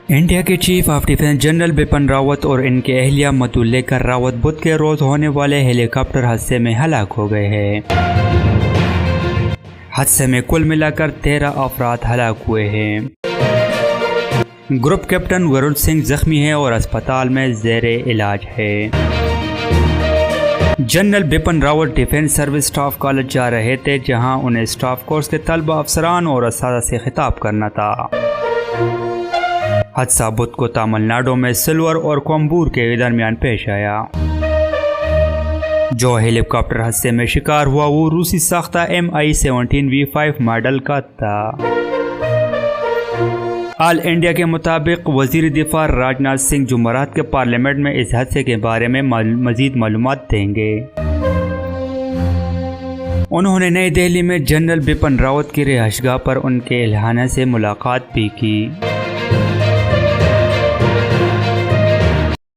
India کے chief of defence general Bipin Rawat اور ان کے اہلیہ متولکر راوت بدھ کے روز ہونے والے ہیلی کاپٹر حادثے میں ہلاک ہو گئے ہیں۔ حادثے میں کل ملا کر 13 افراد ہلاک ہوئے ہیں۔ گروپ کیپٹن ورن سنگھ زخمی ہے اور اسپتال میں زیر علاج ہے۔ General Bipin Rawat defence service staff college جا رہے تھے، جہاں انہیں اسٹاف کورس کے طلبہ، افسران اور اساتذہ سے خطاب کرنا تھا۔ حادثہ بدھ کو تامل ناڈو میں سلور اور کومبور کے درمیان پیش آیا۔ جو ہیلی کاپٹر حادثے میں شکار ہوا وہ روسی ساختہ Mi-17V5 ماڈل کا تھا۔ آل انڈیا کے مطابق وزیر دفاع راج ناتھ سنگھ جمعرات کے پارلیمنٹ میں اس حادثے کے بارے میں مزید معلومات دیں گے۔ انہوں نے نئی دہلی میں جنرل بپن راوت کی رہائش گاہ پر ان کے اہلیہ سے ملاقات بھی کی۔